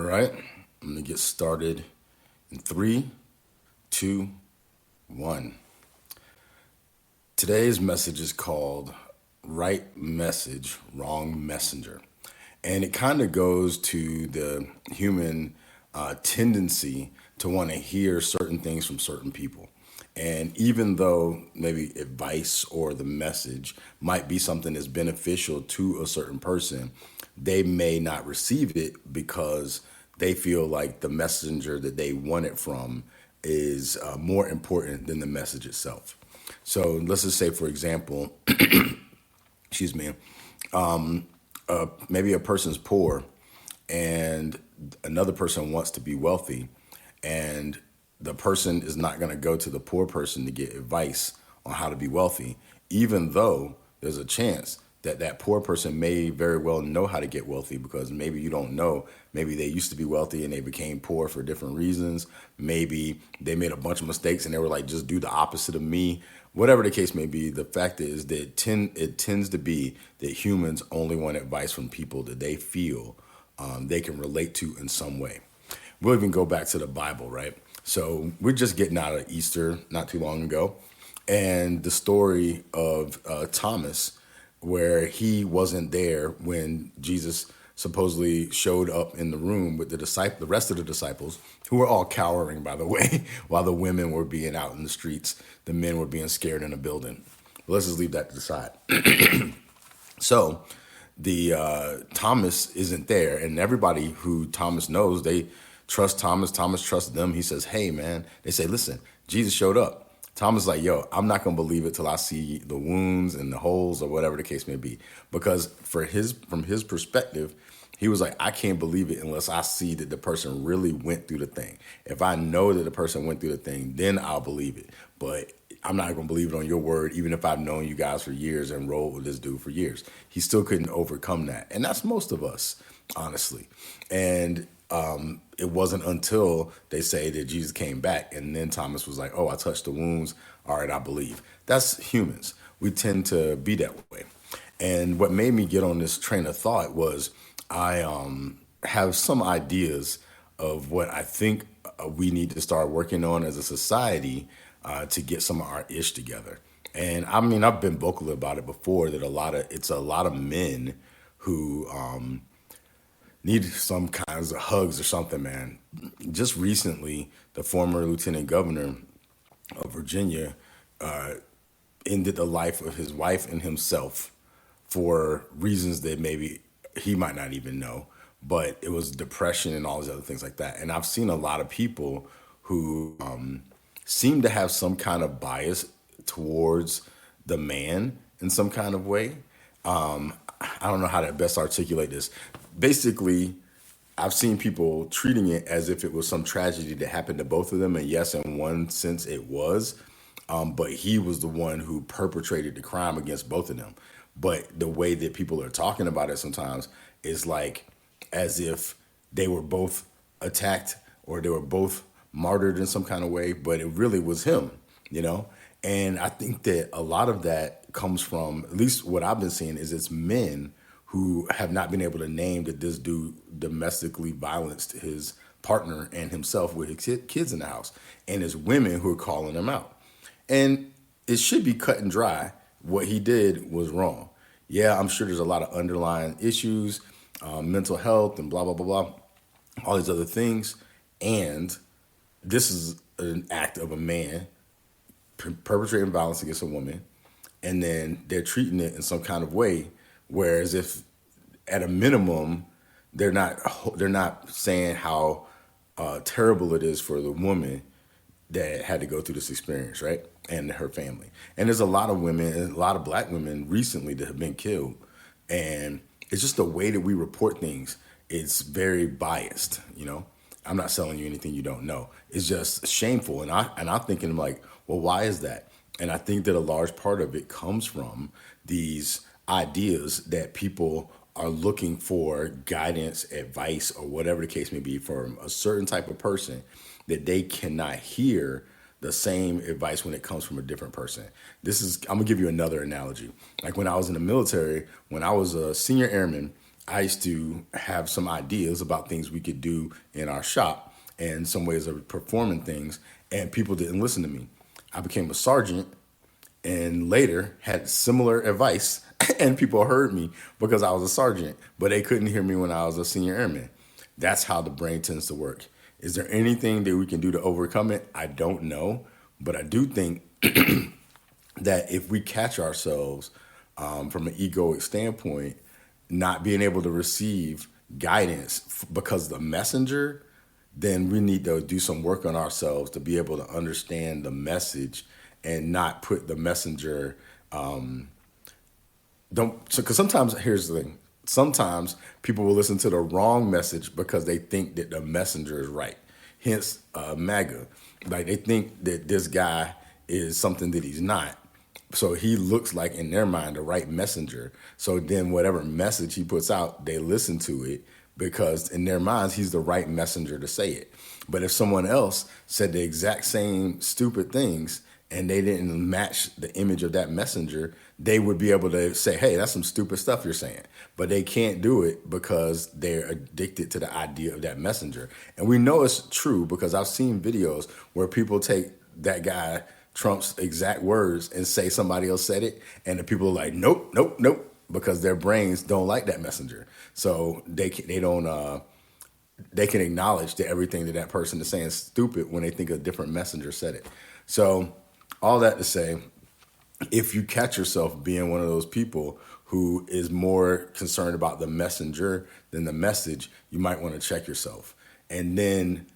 right, I'm gonna get started in three, two, one. Today's message is called Right Message, Wrong Messenger. And it kind of goes to the human tendency to want to hear certain things from certain people. And even though maybe advice or the message might be something that's beneficial to a certain person, they may not receive it because they feel like the messenger that they want it from is more important than the message itself. So let's just say, for example, excuse me, maybe a person's poor and another person wants to be wealthy, and the person is not going to go to the poor person to get advice on how to be wealthy, even though there's a chance that that poor person may very well know how to get wealthy, because maybe you don't know. Maybe they used to be wealthy and they became poor for different reasons. Maybe they made a bunch of mistakes and they were like, just do the opposite of me. Whatever the case may be, the fact is that it tends to be that humans only want advice from people that they feel they can relate to in some way. We'll even go back to the Bible, right? So we're just getting out of Easter not too long ago. And the story of Thomas, where he wasn't there when Jesus supposedly showed up in the room with the rest of the disciples, who were all cowering, by the way, while the women were being out in the streets, the men were being scared in a building. But let's just leave that to the side. So the Thomas isn't there, and everybody who Thomas knows, they trust Thomas. Thomas trusts them. He says, "Hey, man," they say, "Listen, Jesus showed up." Thomas is like, "Yo, I'm not gonna believe it till I see the wounds and the holes or whatever the case may be," because from his perspective, he was like, "I can't believe it unless I see that the person really went through the thing. If I know that the person went through the thing, then I'll believe it. But I'm not gonna believe it on your word, even if I've known you guys for years and rolled with this dude for years." He still couldn't overcome that, and that's most of us, honestly. And it wasn't until they say that Jesus came back, and then Thomas was like, "Oh, I touched the wounds. All right, I believe." That's humans. We tend to be that way. And what made me get on this train of thought was I have some ideas of what I think we need to start working on as a society to get some of our ish together. And I mean, I've been vocal about it before that it's a lot of men who need some kinds of hugs or something, man. Just recently, the former lieutenant governor of Virginia ended the life of his wife and himself for reasons that maybe he might not even know, but it was depression and all these other things like that. And I've seen a lot of people who seem to have some kind of bias towards the man in some kind of way. I don't know how to best articulate this. Basically, I've seen people treating it as if it was some tragedy that happened to both of them. And yes, in one sense it was. But he was the one who perpetrated the crime against both of them. But the way that people are talking about it sometimes is like as if they were both attacked or they were both martyred in some kind of way, but it really was him, you know? And I think that a lot of that comes from, at least what I've been seeing, is it's men who have not been able to name that this dude domestically violenced his partner and himself with his kids in the house. And it's women who are calling him out. And it should be cut and dry. What he did was wrong. Yeah, I'm sure there's a lot of underlying issues, mental health and blah, blah, blah, blah, all these other things. And this is an act of a man perpetrating violence against a woman, and then they're treating it in some kind of way, whereas if at a minimum they're not saying how terrible it is for the woman that had to go through this experience, right? And her family. And there's a lot of women, and a lot of black women recently that have been killed. And it's just the way that we report things. It's very biased, you know? I'm not selling you anything you don't know. It's just shameful. And I'm thinking like, well, why is that? And I think that a large part of it comes from these ideas that people are looking for guidance, advice, or whatever the case may be from a certain type of person that they cannot hear the same advice when it comes from a different person. I'm gonna give you another analogy. Like when I was in the military, when I was a senior airman, I used to have some ideas about things we could do in our shop and some ways of performing things, and people didn't listen to me. I became a sergeant and later had similar advice, and people heard me because I was a sergeant, but they couldn't hear me when I was a senior airman. That's how the brain tends to work. Is there anything that we can do to overcome it? I don't know, but I do think that if we catch ourselves from an egoic standpoint, not being able to receive guidance because the messenger, then we need to do some work on ourselves to be able to understand the message and not put the messenger don't so because sometimes here's the thing, sometimes people will listen to the wrong message because they think that the messenger is right, hence MAGA. Like they think that this guy is something that he's not, so he looks like in their mind the right messenger, so then whatever message he puts out they listen to it because in their minds he's the right messenger to say it. But if someone else said the exact same stupid things and they didn't match the image of that messenger, they would be able to say, hey, that's some stupid stuff you're saying. But they can't do it because they're addicted to the idea of that messenger. And we know it's true because I've seen videos where people take that guy Trump's exact words and say somebody else said it, and the people are like, nope, nope, nope, because their brains don't like that messenger. So they don't they can acknowledge that everything that that person is saying is stupid when they think a different messenger said it. So all that to say, if you catch yourself being one of those people who is more concerned about the messenger than the message, you might want to check yourself. And then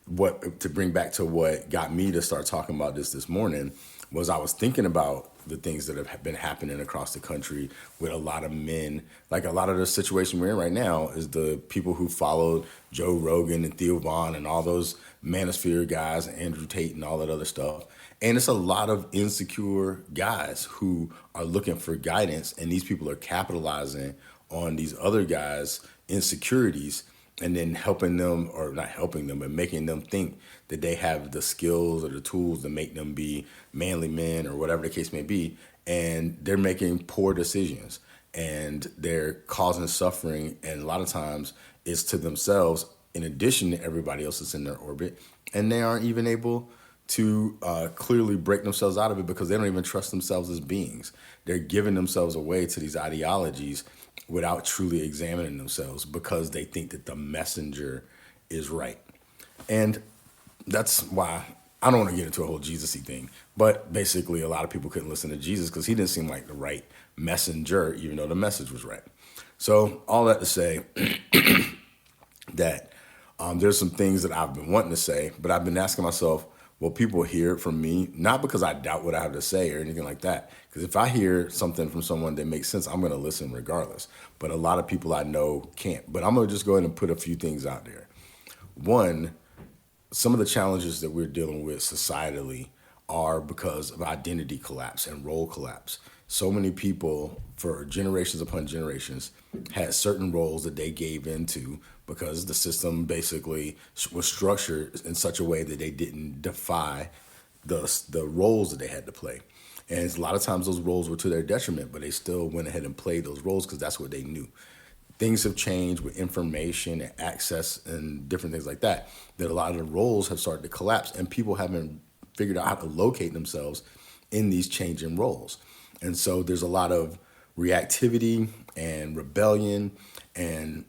what to bring back to what got me to start talking about this morning was I was thinking about the things that have been happening across the country with a lot of men. Like a lot of the situation we're in right now is the people who followed Joe Rogan and Theo Vaughn and all those Manosphere guys and Andrew Tate and all that other stuff. And it's a lot of insecure guys who are looking for guidance, and these people are capitalizing on these other guys' insecurities and then helping them, or not helping them, but making them think that they have the skills or the tools to make them be manly men or whatever the case may be. And they're making poor decisions and they're causing suffering. And a lot of times it's to themselves in addition to everybody else that's in their orbit. And they aren't even able to clearly break themselves out of it because they don't even trust themselves as beings. They're giving themselves away to these ideologies without truly examining themselves because they think that the messenger is right. And that's why I don't want to get into a whole Jesus-y thing, but basically a lot of people couldn't listen to Jesus because he didn't seem like the right messenger, even though the message was right. So all that to say that there's some things that I've been wanting to say, but I've been asking myself, will people hear it from me? Not because I doubt what I have to say or anything like that. Because if I hear something from someone that makes sense, I'm going to listen regardless. But a lot of people I know can't. But I'm going to just go ahead and put a few things out there. One, some of the challenges that we're dealing with societally are because of identity collapse and role collapse. So many people, for generations upon generations, had certain roles that they gave into because the system basically was structured in such a way that they didn't defy the roles that they had to play. And a lot of times those roles were to their detriment, but they still went ahead and played those roles because that's what they knew. Things have changed with information and access and different things like that, that a lot of the roles have started to collapse and people haven't figured out how to locate themselves in these changing roles. And so there's a lot of reactivity and rebellion and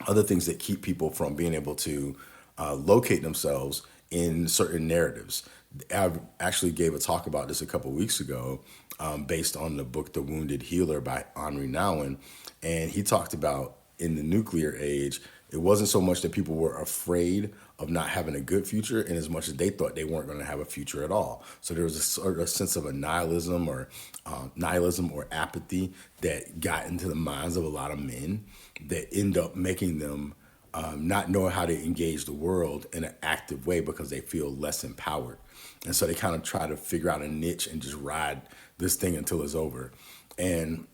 other things that keep people from being able to locate themselves in certain narratives. I actually gave a talk about this a couple of weeks ago based on the book The Wounded Healer by Henri Nouwen. And he talked about in the nuclear age, it wasn't so much that people were afraid of not having a good future in as much as they thought they weren't going to have a future at all. So there was a sort of sense of a nihilism or apathy that got into the minds of a lot of men that end up making them not know how to engage the world in an active way because they feel less empowered. And so they kind of try to figure out a niche and just ride this thing until it's over. And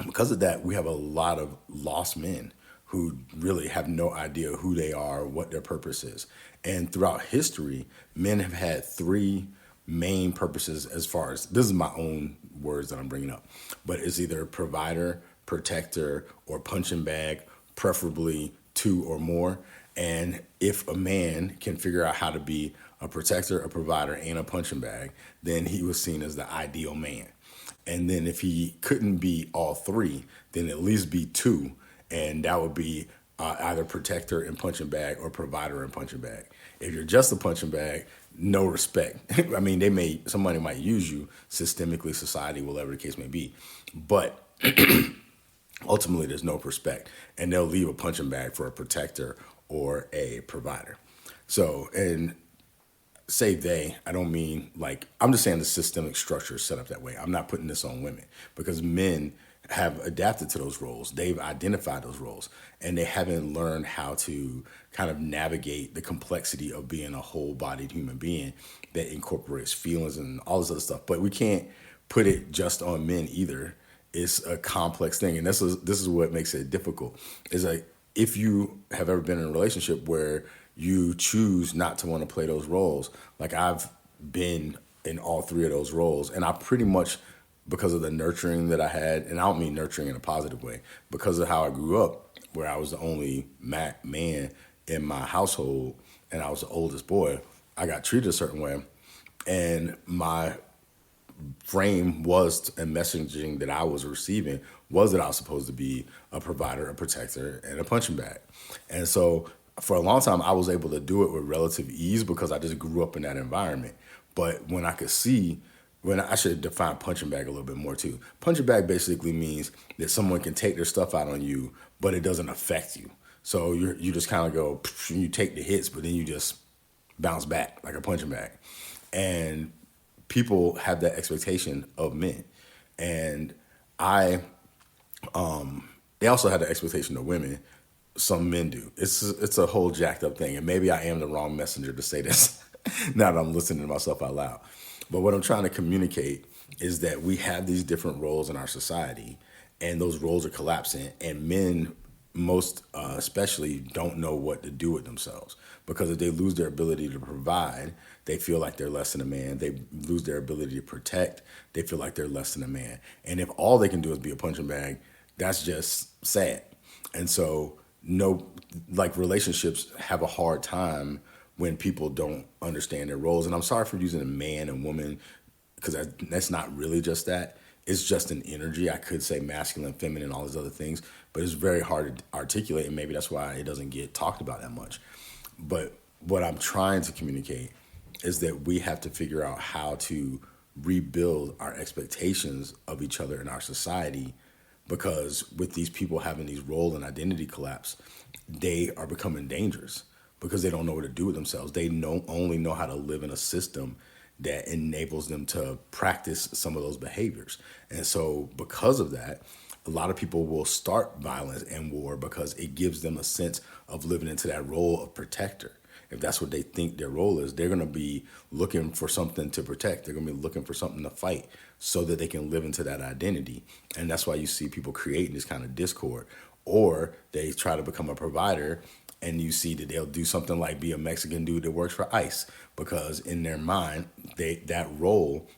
because of that, we have a lot of lost men who really have no idea who they are, what their purpose is. And throughout history, men have had three main purposes as far as, this is my own words that I'm bringing up, but it's either provider, protector, or punching bag, preferably two or more. And if a man can figure out how to be a protector, a provider, and a punching bag, then he was seen as the ideal man. And then if he couldn't be all three, then at least be two, and that would be either protector and punching bag or provider and punching bag. If you're just a punching bag, no respect. I mean, somebody might use you systemically, society, whatever the case may be, but ultimately there's no respect, and they'll leave a punching bag for a protector or a provider. So, and say they, I don't mean like, I'm just saying the systemic structure is set up that way. I'm not putting this on women because men have adapted to those roles. They've identified those roles and they haven't learned how to kind of navigate the complexity of being a whole bodied human being that incorporates feelings and all this other stuff. But we can't put it just on men either. It's a complex thing. And this is what makes it difficult. Is like, if you have ever been in a relationship where you choose not to want to play those roles, like I've been in all three of those roles, and I pretty much, because of the nurturing that I had, and I don't mean nurturing in a positive way, because of how I grew up, where I was the only man in my household, and I was the oldest boy, I got treated a certain way, and my frame was, and messaging that I was receiving was that I was supposed to be a provider, a protector, and a punching bag. And so for a long time, I was able to do it with relative ease because I just grew up in that environment. But when I could see, when I should define punching bag a little bit more too. Punching bag basically means that someone can take their stuff out on you, but it doesn't affect you. So you just kind of go, and you take the hits, but then you just bounce back like a punching bag. And people have that expectation of men. And they also have the expectation of women. Some men do. It's a whole jacked up thing. And maybe I am the wrong messenger to say this now that I'm listening to myself out loud. But what I'm trying to communicate is that we have these different roles in our society, and those roles are collapsing, and men, most especially, don't know what to do with themselves, because if they lose their ability to provide, they feel like they're less than a man. They lose their ability to protect, they feel like they're less than a man. And if all they can do is be a punching bag, that's just sad. And so like relationships have a hard time when people don't understand their roles. And I'm sorry for using a man and woman, because that's not really just that. It's just an energy. I could say masculine, feminine, all these other things, but it's very hard to articulate, and maybe that's why it doesn't get talked about that much. But what I'm trying to communicate is that we have to figure out how to rebuild our expectations of each other in our society, because with these people having these role and identity collapse, they are becoming dangerous because they don't know what to do with themselves. They only know how to live in a system that enables them to practice some of those behaviors. And so because of that, a lot of people will start violence and war because it gives them a sense of living into that role of protector. If that's what they think their role is, they're going to be looking for something to protect. They're going to be looking for something to fight so that they can live into that identity. And that's why you see people creating this kind of discord. Or they try to become a provider, and you see that they'll do something like be a Mexican dude that works for ICE, because in their mind, that role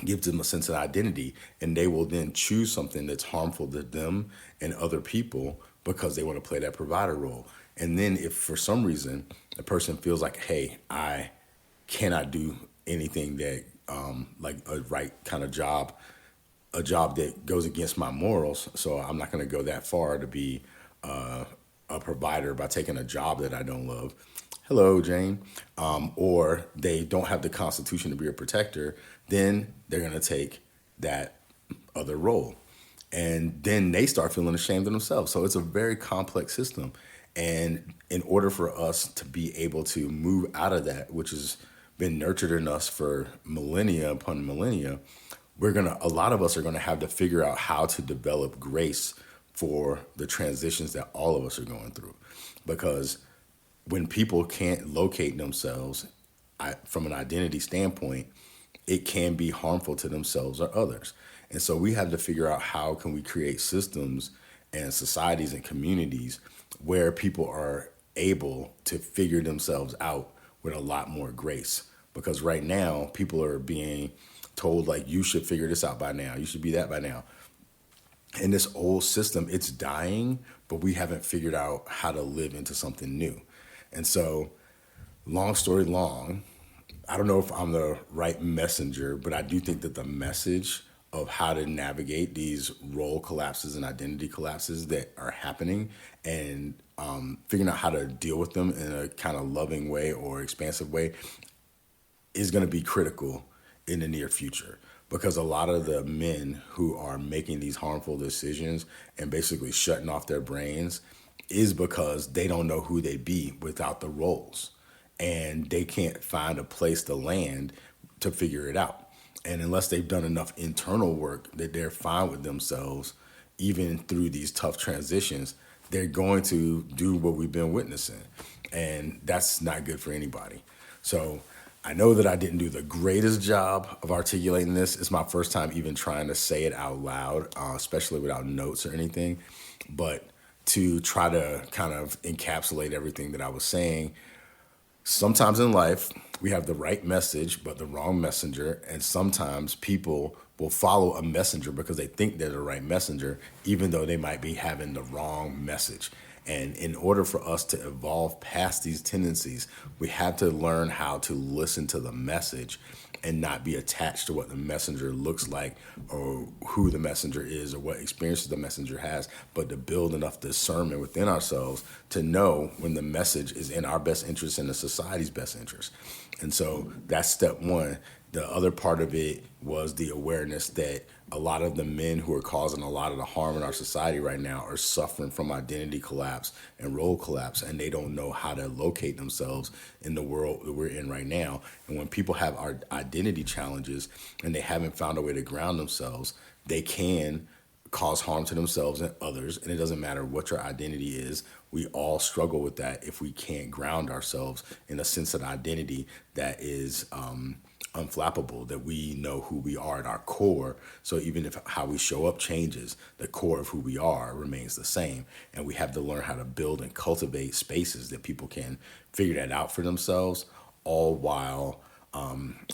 gives them a sense of identity, and they will then choose something that's harmful to them and other people because they want to play that provider role. And then if for some reason a person feels like, hey, I cannot do anything that like a right kind of job, a job that goes against my morals, so I'm not going to go that far to be a provider by taking a job that I don't love. Hello, Jane. Or they don't have the constitution to be a protector, then they're going to take that other role. And then they start feeling ashamed of themselves. So it's a very complex system. And in order for us to be able to move out of that, which has been nurtured in us for millennia upon millennia, a lot of us are gonna have to figure out how to develop grace for the transitions that all of us are going through. Because when people can't locate themselves from an identity standpoint, it can be harmful to themselves or others. And so we have to figure out how can we create systems and societies and communities where people are able to figure themselves out with a lot more grace. Because right now, people are being told, like, you should figure this out by now. You should be that by now. in this old system, it's dying, but we haven't figured out how to live into something new. And so, long story long, I don't know if I'm the right messenger, but I do think that the message of how to navigate these role collapses and identity collapses that are happening, and figuring out how to deal with them in a kind of loving way or expansive way, is going to be critical in the near future, because a lot of the men who are making these harmful decisions and basically shutting off their brains is because they don't know who they be without the roles, and they can't find a place to land to figure it out. And unless they've done enough internal work that they're fine with themselves, even through these tough transitions, they're going to do what we've been witnessing. And that's not good for anybody. So I know that I didn't do the greatest job of articulating this. It's my first time even trying to say it out loud, especially without notes or anything. But to try to kind of encapsulate everything that I was saying, sometimes in life, we have the right message, but the wrong messenger. And sometimes people will follow a messenger because they think they're the right messenger, even though they might be having the wrong message. And in order for us to evolve past these tendencies, we have to learn how to listen to the message and not be attached to what the messenger looks like or who the messenger is or what experiences the messenger has, but to build enough discernment within ourselves to know when the message is in our best interest and the society's best interest. And so that's step one. The other part of it was the awareness that a lot of the men who are causing a lot of the harm in our society right now are suffering from identity collapse and role collapse, and they don't know how to locate themselves in the world that we're in right now. And when people have our identity challenges and they haven't found a way to ground themselves, they can cause harm to themselves and others. And it doesn't matter what your identity is. We all struggle with that if we can't ground ourselves in a sense of identity that is unflappable, that we know who we are at our core. So even if how we show up changes, the core of who we are remains the same. And we have to learn how to build and cultivate spaces that people can figure that out for themselves, all while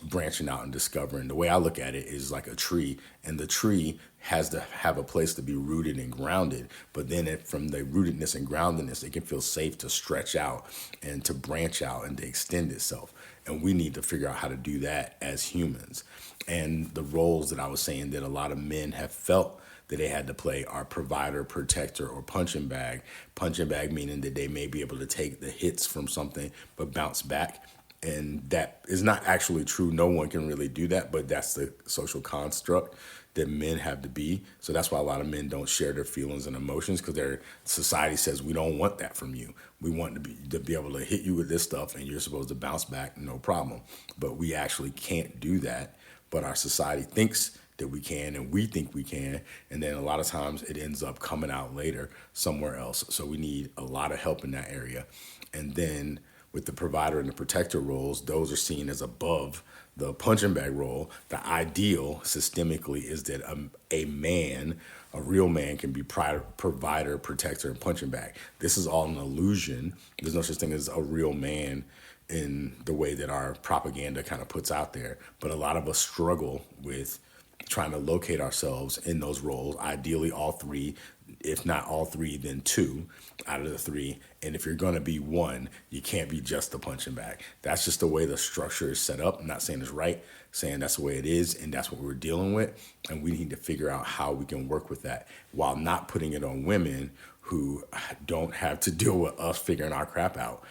branching out and discovering. The way I look at it is like a tree, and the tree has to have a place to be rooted and grounded. But then from the rootedness and groundedness, it can feel safe to stretch out and to branch out and to extend itself. And we need to figure out how to do that as humans. And the roles that I was saying that a lot of men have felt that they had to play are provider, protector, or punching bag. Punching bag meaning that they may be able to take the hits from something but bounce back. And that is not actually true. No one can really do that, but that's the social construct that men have to be. So that's why a lot of men don't share their feelings and emotions, because their society says we don't want that from you. We want to be able to hit you with this stuff and you're supposed to bounce back, no problem. But we actually can't do that. But our society thinks that we can, and we think we can, and then a lot of times it ends up coming out later somewhere else. So we need a lot of help in that area. And then with the provider and the protector roles, those are seen as above the punching bag role. The ideal systemically is that a man, a real man, can be provider, protector, and punching bag. This is all an illusion. There's no such thing as a real man in the way that our propaganda kind of puts out there. But a lot of us struggle with trying to locate ourselves in those roles, ideally all three. If not all three, then two out of the three. And if you're going to be one, you can't be just the punching bag. That's just the way the structure is set up. I'm not saying it's right, saying that's the way it is, and that's what we're dealing with. And we need to figure out how we can work with that while not putting it on women who don't have to deal with us figuring our crap out.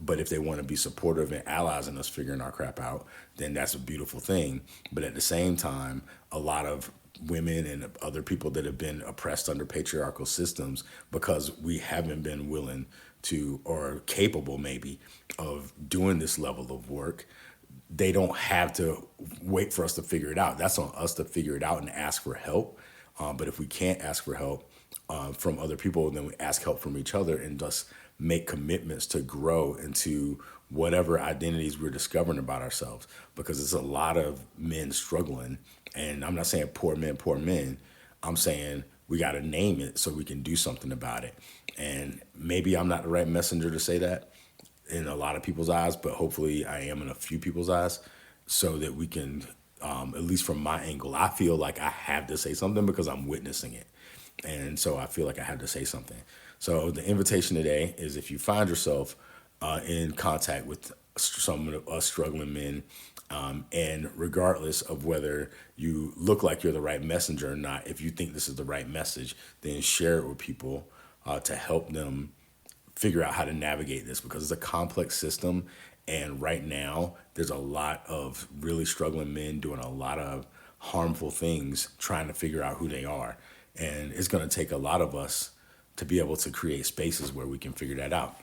But if they want to be supportive and allies in us figuring our crap out, then that's a beautiful thing. But at the same time, a lot of women and other people that have been oppressed under patriarchal systems, because we haven't been willing to, or capable maybe, of doing this level of work, they don't have to wait for us to figure it out. That's on us to figure it out and ask for help. But if we can't ask for help from other people, then we ask help from each other and just make commitments to grow into whatever identities we're discovering about ourselves. Because there's a lot of men struggling. And I'm not saying poor men, poor men. I'm saying we got to name it so we can do something about it. And maybe I'm not the right messenger to say that in a lot of people's eyes, but hopefully I am in a few people's eyes, so that we can, at least from my angle, I feel like I have to say something because I'm witnessing it. And so I feel like I have to say something. So the invitation today is, if you find yourself in contact with some of us struggling men, and regardless of whether you look like you're the right messenger or not, if you think this is the right message, then share it with people to help them figure out how to navigate this, because it's a complex system. And right now, there's a lot of really struggling men doing a lot of harmful things, trying to figure out who they are. And it's going to take a lot of us to be able to create spaces where we can figure that out.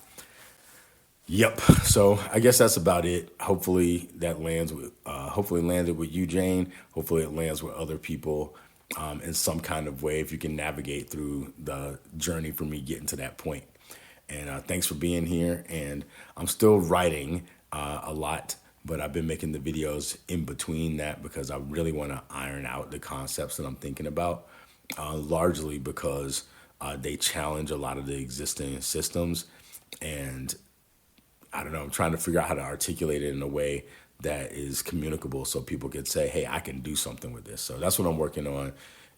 Yep. So I guess that's about it. Hopefully that lands with, hopefully it landed with you, Jane. Hopefully it lands with other people in some kind of way, if you can navigate through the journey for me getting to that point. And thanks for being here. And I'm still writing a lot, but I've been making the videos in between that because I really want to iron out the concepts that I'm thinking about, largely because they challenge a lot of the existing systems. And I don't know, I'm trying to figure out how to articulate it in a way that is communicable so people could say, hey, I can do something with this. So that's what I'm working on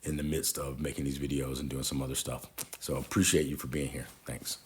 in the midst of making these videos and doing some other stuff. So appreciate you for being here. Thanks.